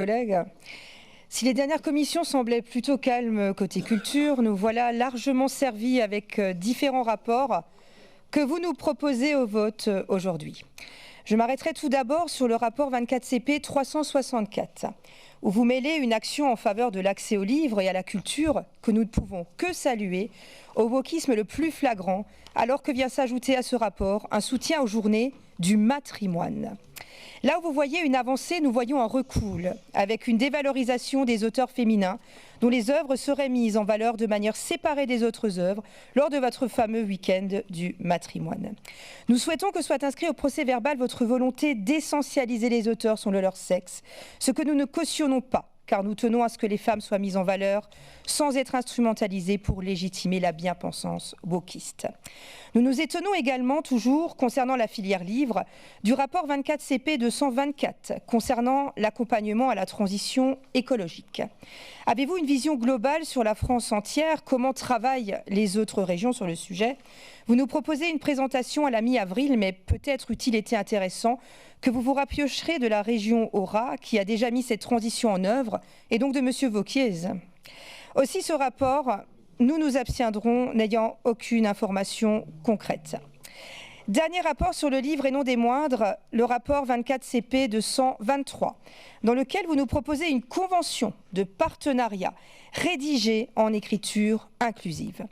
Collègues, si les dernières commissions semblaient plutôt calmes côté culture, nous voilà largement servis avec différents rapports que vous nous proposez au vote aujourd'hui. Je m'arrêterai tout d'abord sur le rapport 24 CP 364, où vous mêlez une action en faveur de l'accès aux livres et à la culture que nous ne pouvons que saluer au wokisme le plus flagrant, alors que vient s'ajouter à ce rapport un soutien aux journées du matrimoine. Là où vous voyez une avancée, nous voyons un recul, avec une dévalorisation des auteurs féminins, dont les œuvres seraient mises en valeur de manière séparée des autres œuvres lors de votre fameux week-end du matrimoine. Nous souhaitons que soit inscrit au procès-verbal votre volonté d'essentialiser les auteurs selon leur sexe, ce que nous ne cautionnons pas, car nous tenons à ce que les femmes soient mises en valeur sans être instrumentalisées pour légitimer la bien-pensance wokiste. Nous nous étonnons également, toujours concernant la filière livre, du rapport 24 CP 224 concernant l'accompagnement à la transition écologique. Avez-vous une vision globale sur la France entière? Comment travaillent les autres régions sur le sujet? Vous nous proposez une présentation à la mi-avril, mais peut-être eût-il été intéressant que vous vous rapprocherez de la région Aura, qui a déjà mis cette transition en œuvre, et donc de M. Wauquiez. Aussi, ce rapport, nous nous abstiendrons, n'ayant aucune information concrète. Dernier rapport sur le livre et non des moindres, le rapport 24 CP 223, dans lequel vous nous proposez une convention de partenariat rédigée en écriture inclusive.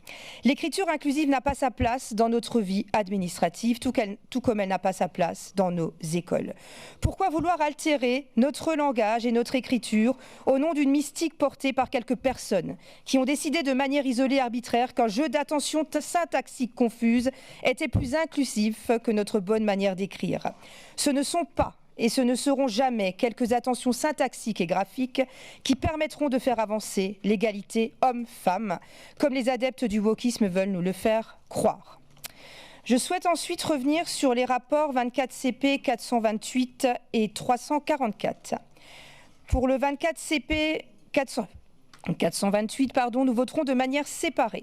L'écriture inclusive n'a pas sa place dans notre vie administrative, tout comme elle n'a pas sa place dans nos écoles. Pourquoi vouloir altérer notre langage et notre écriture au nom d'une mystique portée par quelques personnes qui ont décidé de manière isolée et arbitraire qu'un jeu d'attention syntaxique confuse était plus inclusif que notre bonne manière d'écrire? Ce ne sont pas et ce ne seront jamais quelques attentions syntaxiques et graphiques qui permettront de faire avancer l'égalité homme-femme, comme les adeptes du wokisme veulent nous le faire croire. Je souhaite ensuite revenir sur les rapports 24 CP 428 et 344. Pour le 24 CP 428, nous voterons de manière séparée.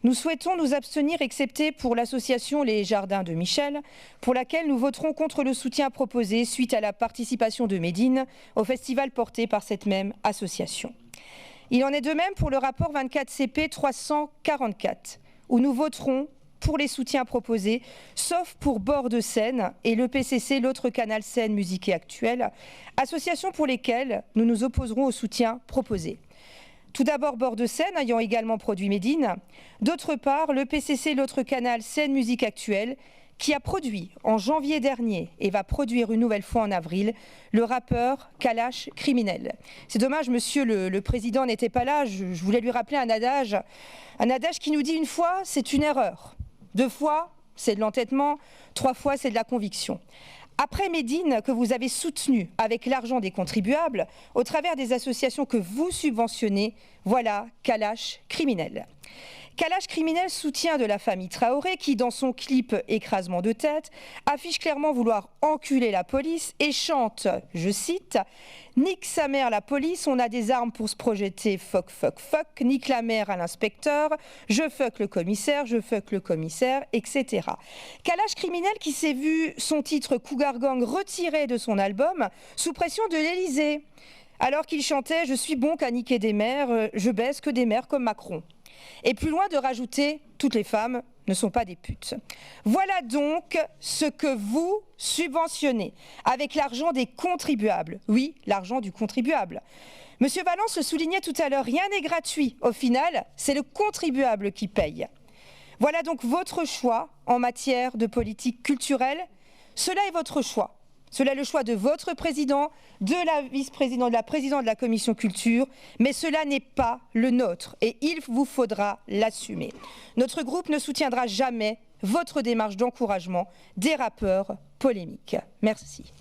Nous souhaitons nous abstenir, excepté pour l'association Les Jardins de Michel, pour laquelle nous voterons contre le soutien proposé suite à la participation de Médine au festival porté par cette même association. Il en est de même pour le rapport 24 CP 344, où nous voterons pour les soutiens proposés, sauf pour Bord de Seine et le PCC, l'autre canal Seine Musique et Actuelle, associations pour lesquelles nous nous opposerons au soutien proposé. Tout d'abord, Bord de Seine ayant également produit Médine. D'autre part, le PCC, l'autre canal Seine Musique Actuelle, qui a produit en janvier dernier et va produire une nouvelle fois en avril, le rappeur Kalash Criminel. C'est dommage, monsieur le président n'était pas là, je voulais lui rappeler un adage qui nous dit une fois, c'est une erreur. 2 fois, c'est de l'entêtement. 3 fois, c'est de la conviction. Après Médine, que vous avez soutenu avec l'argent des contribuables, au travers des associations que vous subventionnez, voilà Kalash Criminel. Kalash Criminel soutient de la famille Traoré qui, dans son clip Écrasement de tête, affiche clairement vouloir enculer la police et chante, je cite, « Nique sa mère la police, on a des armes pour se projeter, fuck, fuck, fuck, nique la mère à l'inspecteur, je fuck le commissaire, etc. » Kalash Criminel qui s'est vu son titre Cougar Gang retiré de son album sous pression de l'Élysée, alors qu'il chantait « Je suis bon qu'à niquer des mères, je baisse que des mères comme Macron ». Et plus loin de rajouter « toutes les femmes ne sont pas des putes ». Voilà donc ce que vous subventionnez avec l'argent des contribuables. Oui, l'argent du contribuable. Monsieur Valence le soulignait tout à l'heure, rien n'est gratuit. Au final, c'est le contribuable qui paye. Voilà donc votre choix en matière de politique culturelle. Cela est votre choix. Cela est le choix de votre président, de la vice-présidente, de la présidente de la commission culture, mais cela n'est pas le nôtre et il vous faudra l'assumer. Notre groupe ne soutiendra jamais votre démarche d'encouragement des rappeurs polémiques. Merci.